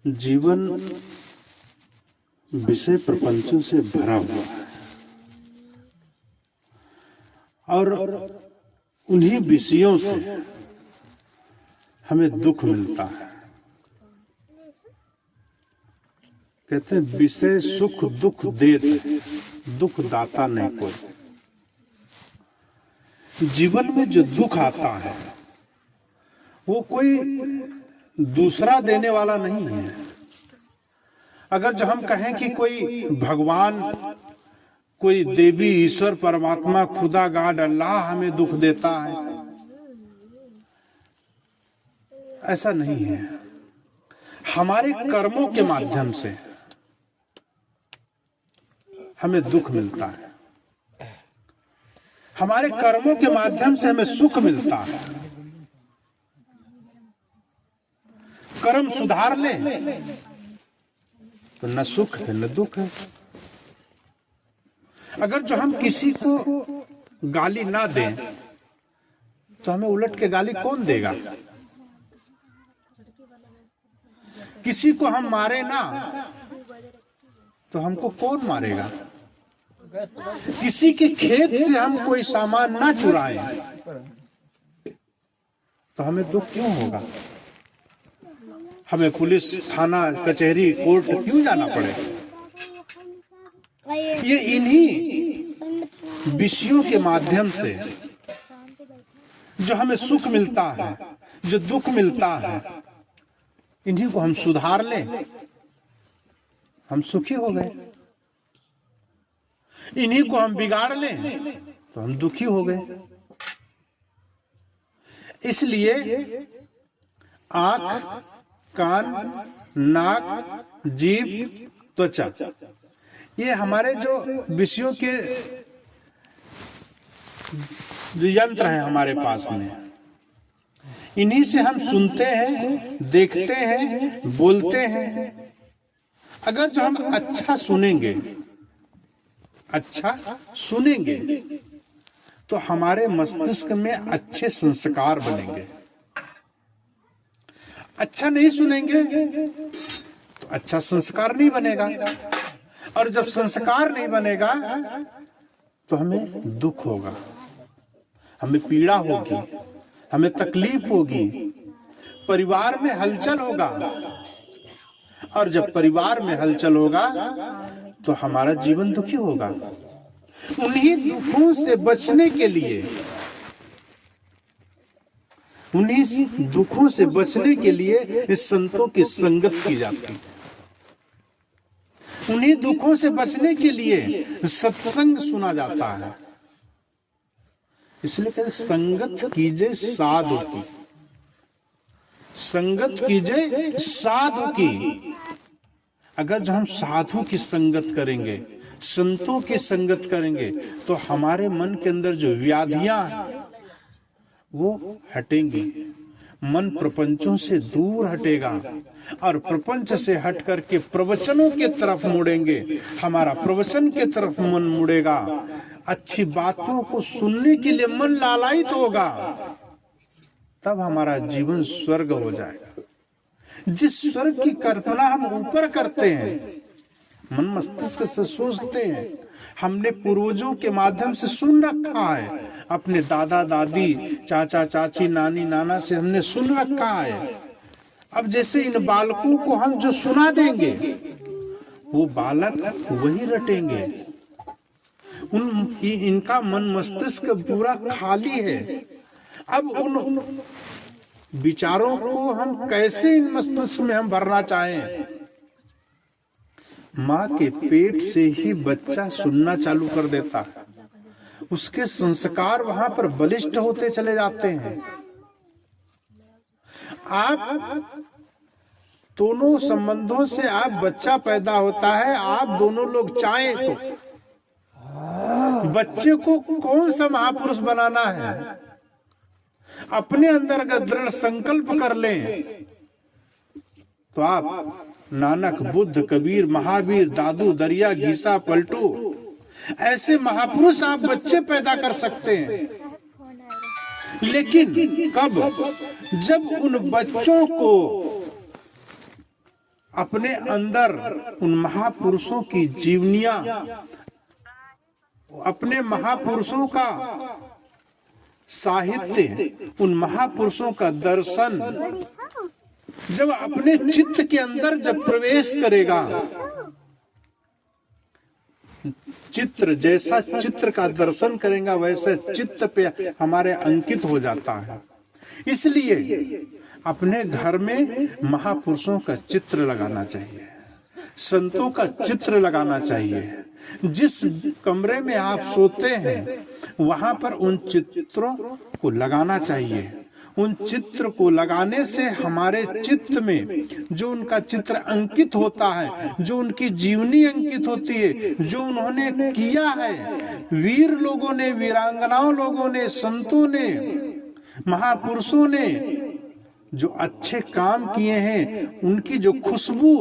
जीवन विषय प्रपंचों से भरा हुआ है और उन्हीं विषयों से हमें दुख मिलता है। कहते हैं विषय सुख दुख देते, दुख दाता नहीं कोई। जीवन में जो दुख आता है वो कोई दूसरा देने वाला नहीं है। अगर जो हम कहें कि कोई भगवान, कोई देवी, ईश्वर, परमात्मा, खुदा, गॉड, अल्लाह हमें दुख देता है, ऐसा नहीं है। हमारे कर्मों के माध्यम से हमें दुख मिलता है, हमारे कर्मों के माध्यम से हमें सुख मिलता है। कर्म सुधार लें तो न सुख है न दुख है। अगर जो हम किसी को गाली ना दें तो हमें उलट के गाली कौन देगा? किसी को हम मारे ना तो हमको कौन मारेगा? किसी के खेत से हम कोई सामान ना चुराएं तो हमें दुख क्यों होगा? हमें पुलिस, थाना, कचहरी, कोर्ट क्यों जाना पड़े? ये इन्हीं विषयों के माध्यम से जो हमें सुख मिलता है, जो दुख मिलता है, इन्हीं को हम सुधार लें, हम सुखी हो गए। इन्हीं को हम बिगाड़ लें तो हम दुखी हो गए। इसलिए आंख, कान, नाक, जीभ, त्वचा, ये हमारे जो विषयों के जो यंत्र हैं हमारे पास में, इन्हीं से हम सुनते हैं, देखते हैं, बोलते हैं। अगर जो हम अच्छा सुनेंगे, अच्छा सुनेंगे तो हमारे मस्तिष्क में अच्छे संस्कार बनेंगे। अच्छा नहीं सुनेंगे तो अच्छा संस्कार नहीं बनेगा, और जब संस्कार नहीं बनेगा तो हमें दुख होगा, हमें पीड़ा होगी, हमें तकलीफ होगी, परिवार में हलचल होगा, और जब परिवार में हलचल होगा तो हमारा जीवन दुखी होगा। उन्हीं दुखों से बचने के लिए, उन्हीं दुखों से बचने के लिए इस संतों की संगत की जाती है। उन्हीं दुखों से बचने के लिए सत्संग सुना जाता है। इसलिए कहते संगत कीजिए साधु की, संगत कीजिए साधु की। अगर जो हम साधु की संगत करेंगे, संतों की संगत करेंगे तो हमारे मन के अंदर जो व्याधियां वो हटेंगी, मन प्रपंचों से दूर हटेगा और प्रपंच से हट करके प्रवचनों के तरफ मुड़ेंगे। हमारा प्रवचन के तरफ मन मुड़ेगा, अच्छी बातों को सुनने के लिए मन लालायित होगा, तब हमारा जीवन स्वर्ग हो जाएगा। जिस स्वर्ग की कल्पना हम ऊपर करते हैं, मन मस्तिष्क से सोचते हैं, हमने पूर्वजों के माध्यम से सुन रखा है, अपने दादा दादी, चाचा चाची, नानी नाना से हमने सुन रखा है। अब जैसे इन बालकों को हम जो सुना देंगे वो बालक वही रटेंगे। इनका मन मस्तिष्क पूरा खाली है। अब उन विचारों को हम कैसे इन मस्तिष्क में हम भरना चाहें? माँ के पेट से ही बच्चा सुनना चालू कर देता है, उसके संस्कार वहां पर बलिष्ठ होते चले जाते हैं। आप दोनों संबंधों से आप बच्चा पैदा होता है, आप दोनों लोग चाहें तो बच्चे को कौन सा महापुरुष बनाना है, अपने अंदर का दृढ़ संकल्प कर लें तो आप नानक, बुद्ध, कबीर, महावीर, दादू, दरिया, गीसा, पलटू, ऐसे महापुरुष आप बच्चे पैदा कर सकते हैं। लेकिन कब? जब उन बच्चों को अपने अंदर उन महापुरुषों की जीवनियां, अपने महापुरुषों का साहित्य, उन महापुरुषों का दर्शन जब अपने चित्त के अंदर जब प्रवेश करेगा, चित्र जैसा चित्र का दर्शन करेगा वैसे चित्त पे हमारे अंकित हो जाता है। इसलिए अपने घर में महापुरुषों का चित्र लगाना चाहिए, संतों का चित्र लगाना चाहिए। जिस कमरे में आप सोते हैं वहां पर उन चित्रों को लगाना चाहिए। उन चित्र को लगाने से हमारे चित्त में जो उनका चित्र अंकित होता है, जो उनकी जीवनी अंकित होती है, जो उन्होंने किया है, वीर लोगों ने, वीरांगनाओं लोगों ने, संतों ने, महापुरुषों ने जो अच्छे काम किए हैं, उनकी जो खुशबू,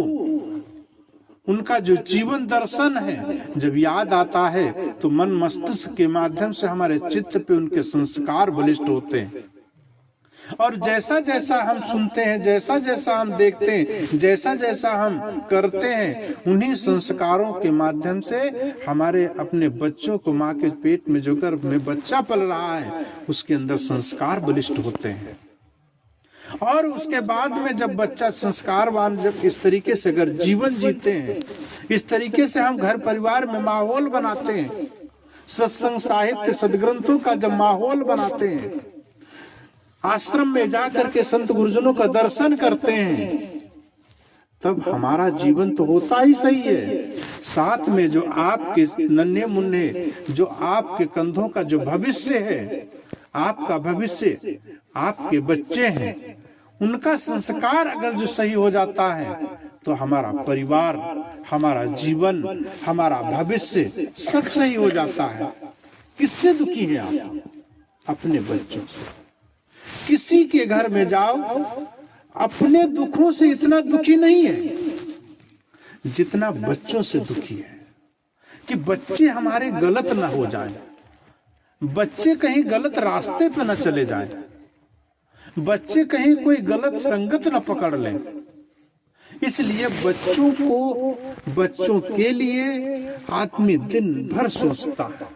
उनका जो जीवन दर्शन है जब याद आता है तो मन मस्तिष्क के माध्यम से हमारे चित्त पे उनके संस्कार बलिष्ठ होते हैं। और जैसा जैसा हम सुनते हैं, जैसा जैसा हम देखते हैं, जैसा जैसा हम करते हैं, उन्हीं संस्कारों के माध्यम से हमारे अपने बच्चों को, माँ के पेट में जो गर्भ में बच्चा पल रहा है, उसके अंदर संस्कार बलिष्ठ होते हैं। और उसके बाद में जब बच्चा संस्कारवान, जब इस तरीके से अगर जीवन जीते हैं, इस तरीके से हम घर परिवार में माहौल बनाते हैं, सत्संग, साहित्य, सदग्रंथों का जब माहौल बनाते हैं, आश्रम में जाकर के संत गुरुजनों का दर्शन करते हैं, तब हमारा जीवन तो होता ही सही है। साथ में जो आपके नन्हे मुन्ने, जो आपके कंधों का जो भविष्य है, आपका भविष्य, आपके बच्चे हैं, उनका संस्कार अगर जो सही हो जाता है तो हमारा परिवार, हमारा जीवन, हमारा भविष्य सब सही हो जाता है। किससे दुखी है आप? अपने बच्चों से। किसी के घर में जाओ, अपने दुखों से इतना दुखी नहीं है जितना बच्चों से दुखी है। कि बच्चे हमारे गलत ना हो जाएं, बच्चे कहीं गलत रास्ते पे न चले जाएं, बच्चे कहीं कोई गलत संगत न पकड़ लें। इसलिए बच्चों को, बच्चों के लिए आदमी दिन भर सोचता है।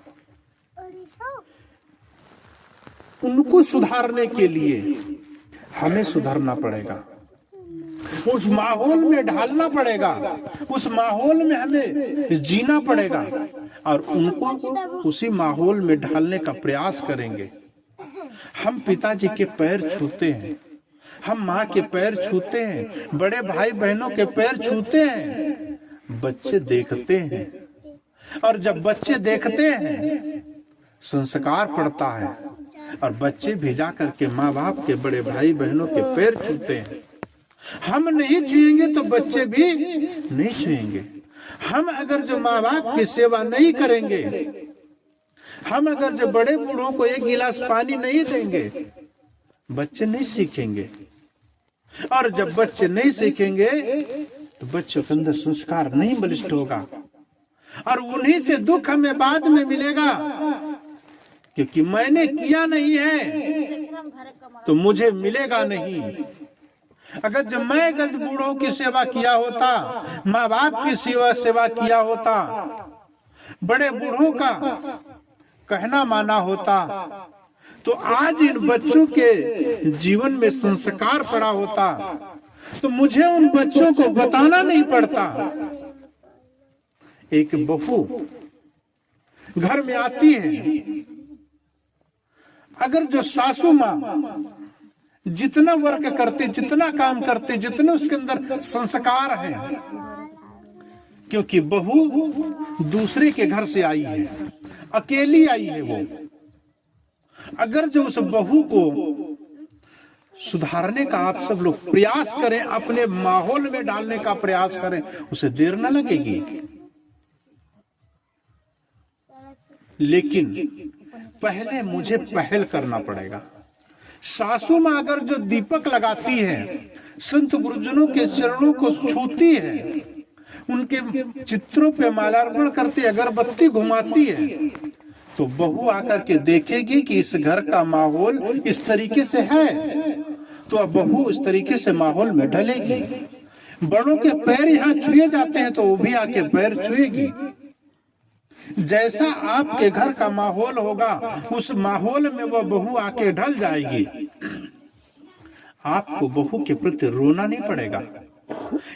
उनको सुधारने के लिए हमें सुधरना पड़ेगा, उस माहौल में ढालना पड़ेगा, उस माहौल में हमें जीना पड़ेगा और उनको उसी माहौल में ढालने का प्रयास करेंगे। हम पिताजी के पैर छूते हैं, हम माँ के पैर छूते हैं, बड़े भाई बहनों के पैर छूते हैं, बच्चे देखते हैं। और जब बच्चे देखते हैं संस्कार पड़ता है और बच्चे भी जा करके माँ बाप के, बड़े भाई बहनों के पैर छूते हैं। हम नहीं छुएंगे तो बच्चे भी नहीं छुएंगे। हम अगर जो माँ बाप की सेवा नहीं करेंगे, हम अगर जो बड़े बूढ़ों को एक गिलास पानी नहीं देंगे, बच्चे नहीं सीखेंगे। और जब बच्चे नहीं सीखेंगे तो बच्चों के अंदर संस्कार नहीं बलिष्ठ होगा और उन्हीं से दुख हमें बाद में मिलेगा, क्योंकि मैंने किया नहीं है तो मुझे मिलेगा नहीं। अगर जब मैं गज बूढ़ों की सेवा किया होता, माँ बाप की सेवा किया होता, बड़े बूढ़ों का कहना माना होता, तो आज इन बच्चों के जीवन में संस्कार पड़ा होता, तो मुझे उन बच्चों को बताना नहीं पड़ता। एक बहू घर में आती है, अगर जो सासू माँ जितना वर्क करते, जितना काम करते, जितने उसके अंदर संस्कार हैं, क्योंकि बहू दूसरे के घर से आई है, अकेली आई है वो, अगर जो उस बहू को सुधारने का आप सब लोग प्रयास करें, अपने माहौल में डालने का प्रयास करें, उसे देर न लगेगी। लेकिन पहले मुझे पहल करना पड़ेगा। सासू माँ अगर जो दीपक लगाती है, संत गुरुजनों के चरणों को छूती है, उनके चित्रों पे माल्यार्पण करती, अगरबत्ती घुमाती है, तो बहू आकर के देखेगी कि इस घर का माहौल इस तरीके से है, तो अब बहू इस तरीके से माहौल में ढलेगी। बड़ों के पैर यहाँ छुए जाते हैं तो वो भी आके पैर छुएगी। जैसा आपके घर का माहौल होगा उस माहौल में वह बहू आके ढल जाएगी। आपको बहू के प्रति रोना नहीं पड़ेगा,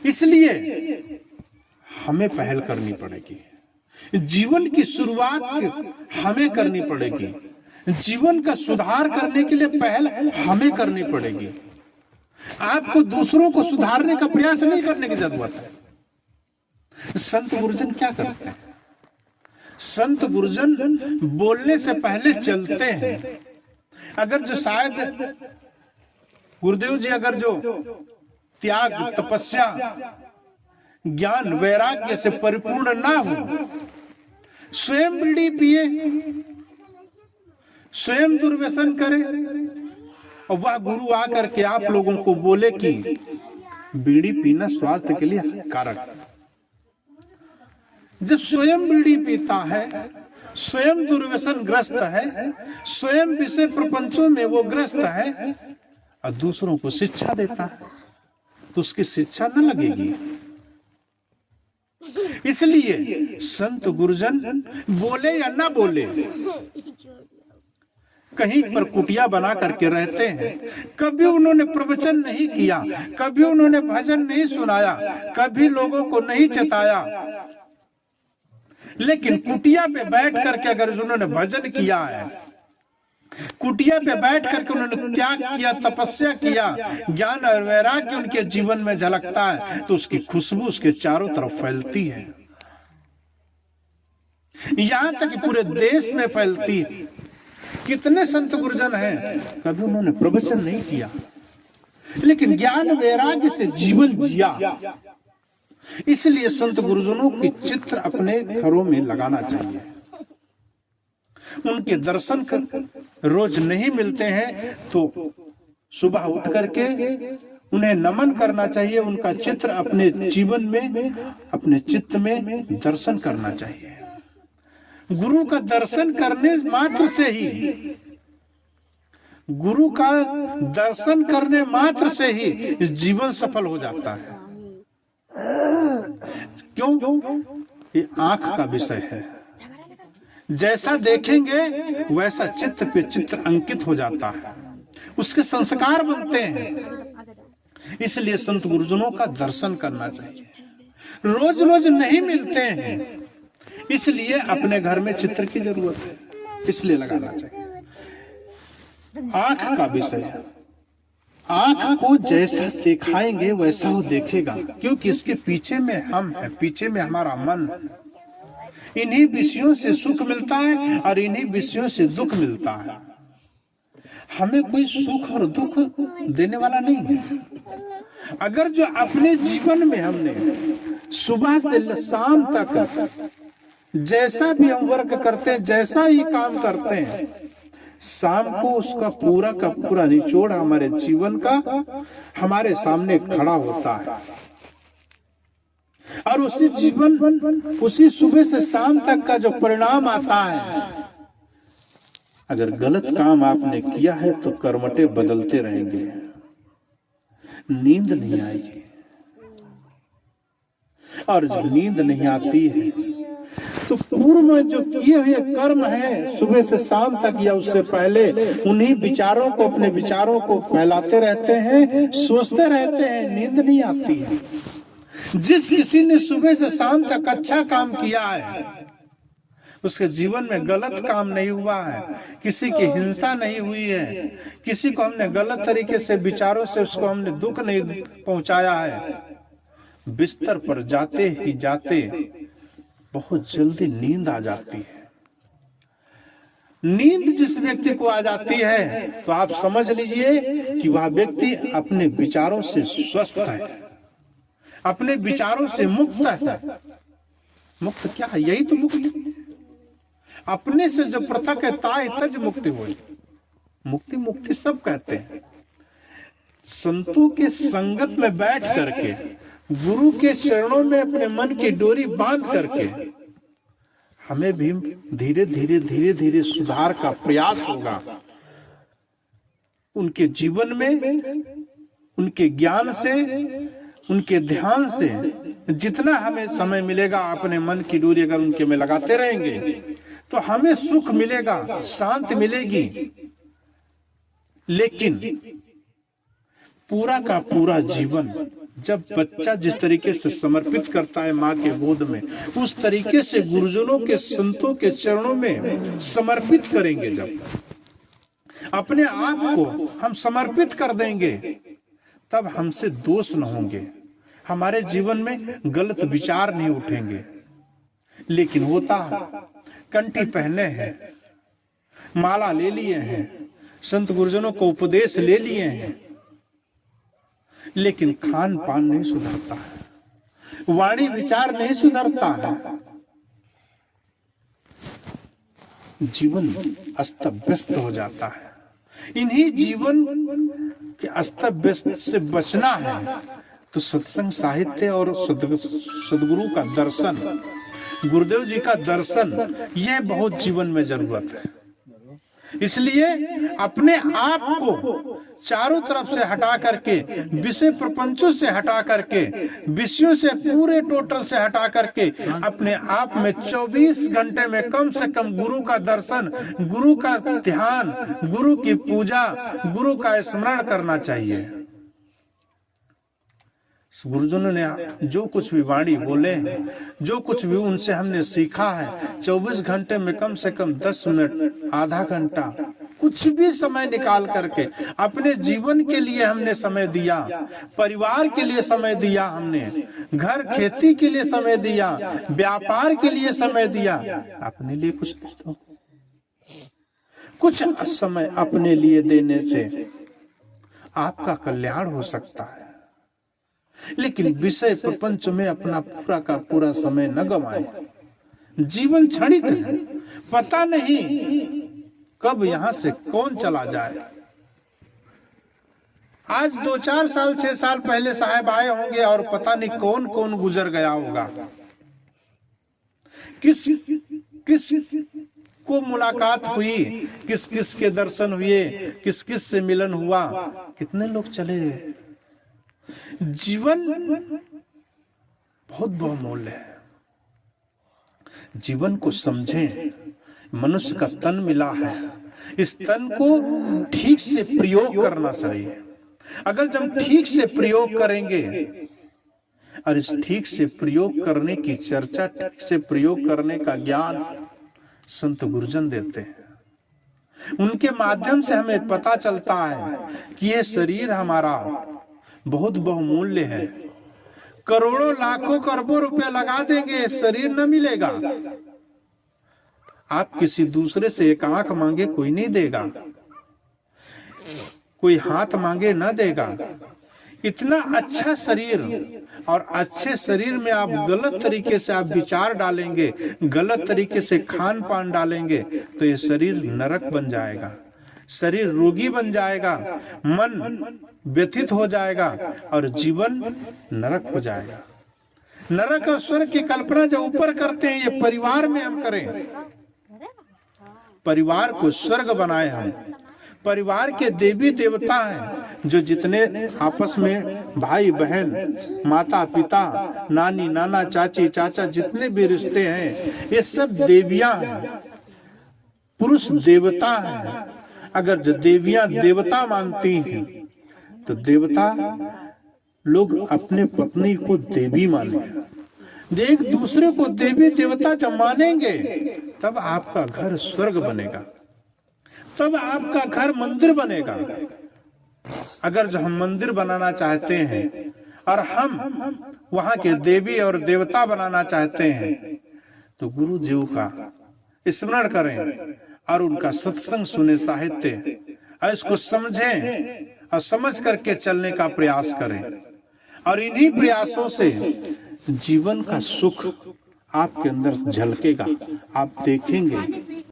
इसलिए हमें पहल करनी पड़ेगी। जीवन की शुरुआत हमें करनी पड़ेगी। जीवन का सुधार करने के लिए पहल हमें करनी पड़ेगी। आपको दूसरों को सुधारने का प्रयास नहीं करने की जरूरत है। संत गुरुजन क्या करते हैं? संत गुरुजन बोलने से पहले चलते हैं। अगर जो शायद गुरुदेव जी अगर जो त्याग, तपस्या, ज्ञान, वैराग्य से परिपूर्ण ना हो, स्वयं बीड़ी पिए, स्वयं दुर्व्यसन करे और वह गुरु आकर के आप लोगों को बोले कि बीड़ी पीना स्वास्थ्य के लिए हानिकारक। जब स्वयं बीड़ी पीता है, स्वयं दुर्व्यसन ग्रस्त है, स्वयं विषय प्रपंचों में वो ग्रस्त है और दूसरों को शिक्षा देता है तो उसकी शिक्षा न लगेगी। इसलिए संत गुरुजन बोले या ना बोले, कहीं पर कुटिया बना करके रहते हैं। कभी उन्होंने प्रवचन नहीं किया, कभी उन्होंने भजन नहीं सुनाया, कभी लोगों को नहीं चेताया, लेकिन कुटिया पे बैठ करके अगर उन्होंने भजन किया है, कुटिया पे बैठ करके उन्होंने त्याग किया, तपस्या किया, ज्ञान और वैराग्य उनके जीवन में झलकता है तो उसकी खुशबू उसके चारों तरफ फैलती है, यहां तक कि पूरे देश में फैलती है। कितने संत गुरुजन हैं, कभी उन्होंने प्रवचन नहीं किया लेकिन ज्ञान वैराग्य से जीवन जिया। इसलिए संत गुरुजनों के चित्र अपने घरों में लगाना चाहिए। उनके दर्शन रोज नहीं मिलते हैं तो सुबह उठ करके उन्हें नमन करना चाहिए। उनका चित्र अपने जीवन में, अपने चित्त में दर्शन करना चाहिए। गुरु का दर्शन करने मात्र से ही, गुरु का दर्शन करने मात्र से ही जीवन सफल हो जाता है। क्यों? ये आंख का विषय है। जैसा देखेंगे वैसा चित्त पे चित्त अंकित हो जाता है, उसके संस्कार बनते हैं। इसलिए संत गुरुजनों का दर्शन करना चाहिए। रोज रोज नहीं मिलते हैं, इसलिए अपने घर में चित्र की जरूरत है, इसलिए लगाना चाहिए। आंख का विषय है। आंख को जैसा दिखाएंगे वैसा वो देखेगा, क्योंकि इसके पीछे में हम है, पीछे में हमारा मन है। इन्हीं विषयों से सुख मिलता है और इन्हीं विषयों से दुख मिलता है। हमें कोई सुख और दुख देने वाला नहीं है। अगर जो अपने जीवन में हमने सुबह से शाम तक जैसा भी हम वर्क करते हैं, जैसा ही काम करते हैं, शाम को उसका पूरा का पूरा निचोड़ हमारे जीवन का हमारे सामने खड़ा होता है और उसी जीवन, उसी सुबह से शाम तक का जो परिणाम आता है, अगर गलत काम आपने किया है तो कर्मटे बदलते रहेंगे, नींद नहीं आएगी। और जब नींद नहीं आती है तो पूर्व में जो किए हुए कर्म है सुबह से शाम तक या उससे पहले, उन्हीं विचारों को, अपने विचारों को फैलाते रहते हैं, सोचते रहते हैं, नींद नहीं आती है। जिस किसी ने सुबह से शाम तक अच्छा काम किया है, उसके जीवन में गलत काम नहीं हुआ है, किसी की हिंसा नहीं हुई है, किसी को हमने गलत तरीके से विचारों से उसको हमने दुख नहीं पहुंचाया है, बिस्तर पर जाते ही जाते बहुत जल्दी नींद आ जाती है। नींद जिस व्यक्ति को आ जाती है तो आप समझ लीजिए कि वह व्यक्ति अपने विचारों से स्वस्थ है, अपने विचारों से मुक्त है। मुक्त क्या है? यही तो मुक्ति। अपने से जो पृथक है ताय तज मुक्ति हुई। मुक्ति मुक्ति सब कहते हैं। संतों के संगत में बैठ करके, गुरु के चरणों में अपने मन की डोरी बांध करके हमें भी धीरे धीरे धीरे धीरे सुधार का प्रयास होगा। उनके जीवन में, उनके ज्ञान से, उनके ध्यान से जितना हमें समय मिलेगा, अपने मन की डोरी अगर उनके में लगाते रहेंगे तो हमें सुख मिलेगा, शांति मिलेगी। लेकिन पूरा का पूरा जीवन जब बच्चा जिस तरीके से समर्पित करता है माँ के गोद में, उस तरीके से गुरुजनों के, संतों के चरणों में समर्पित करेंगे, जब अपने आप को हम समर्पित कर देंगे, तब हमसे दोष न होंगे, हमारे जीवन में गलत विचार नहीं उठेंगे। लेकिन होता कंठी पहने हैं, माला ले लिए हैं, संत गुरुजनों को उपदेश ले लिए हैं, लेकिन खान पान नहीं सुधरता है, वाणी विचार नहीं सुधरता है, जीवन अस्त व्यस्त हो जाता है। इन्हीं जीवन के अस्त व्यस्त से बचना है तो सत्संग, साहित्य और सदगुरु का दर्शन, गुरुदेव जी का दर्शन, यह बहुत जीवन में जरूरत है। इसलिए अपने आप को चारों तरफ से हटा करके, विषय प्रपंचों से हटा करके, विषयों से पूरे टोटल से हटा करके, अपने आप में 24 घंटे में कम से कम गुरु का दर्शन, गुरु का ध्यान, गुरु की पूजा, गुरु का स्मरण करना चाहिए। गुरुजनों ने जो कुछ भी वाणी बोले, जो कुछ भी उनसे हमने सीखा है, 24 घंटे में कम से कम 10 मिनट, आधा घंटा, कुछ भी समय निकाल करके अपने जीवन के लिए हमने समय दिया, परिवार के लिए समय दिया, हमने घर खेती के लिए समय दिया, व्यापार के लिए समय दिया, अपने लिए कुछ तो कुछ समय अपने लिए देने से आपका कल्याण हो सकता है। लेकिन विषय प्रपंच में अपना पूरा का पूरा समय न गवाएं। जीवन क्षणिक है, पता नहीं कब यहां से कौन चला जाए। आज 2-4 साल 6 साल पहले साहब आए होंगे और पता नहीं कौन कौन गुजर गया होगा, किस किस को मुलाकात हुई, किस किस के दर्शन हुए, किस किस से मिलन हुआ, कितने लोग चले गए। जीवन बहुत बहुमूल्य है। जीवन को समझें। मनुष्य का तन मिला है, इस तन को ठीक से प्रयोग करना चाहिए। अगर जब ठीक से प्रयोग करेंगे, और इस ठीक से प्रयोग करने की चर्चा, ठीक से प्रयोग करने का ज्ञान संत गुरुजन देते हैं। उनके माध्यम से हमें पता चलता है कि यह शरीर हमारा बहुत बहुमूल्य है। करोड़ों लाखों करोड़ों रुपया लगा देंगे, शरीर न मिलेगा। आप किसी दूसरे से एक आंख मांगे, कोई नहीं देगा, कोई हाथ मांगे न देगा। इतना अच्छा शरीर, और अच्छे शरीर में आप गलत तरीके से आप विचार डालेंगे, गलत तरीके से खान पान डालेंगे, तो ये शरीर नरक बन जाएगा, शरीर रोगी बन जाएगा, मन व्यथित हो जाएगा और जीवन नरक हो जाएगा। नरक और स्वर्ग की कल्पना जो ऊपर करते हैं, ये परिवार में हम करें। परिवार को स्वर्ग बनाए हम। परिवार के देवी देवता हैं, जो जितने आपस में भाई बहन, माता पिता, नानी नाना, चाची चाचा, जितने भी रिश्ते हैं, ये सब देवियां हैं, पुरुष देवता हैं। अगर जो देवियां देवता मानती हैं, तो देवता लोग अपने पत्नी को देवी माने। एक दूसरे को देवी देवता जब मानेंगे, तब आपका घर स्वर्ग बनेगा, तब आपका घर मंदिर बनेगा। अगर जो हम मंदिर बनाना चाहते हैं और हम वहां के देवी और देवता बनाना चाहते हैं, तो गुरु जी का स्मरण करें और उनका सत्संग सुने, साहित्य, और इसको समझें और समझ करके चलने का प्रयास करें। और इन्हीं प्रयासों से जीवन का सुख आपके अंदर झलकेगा। आप देखेंगे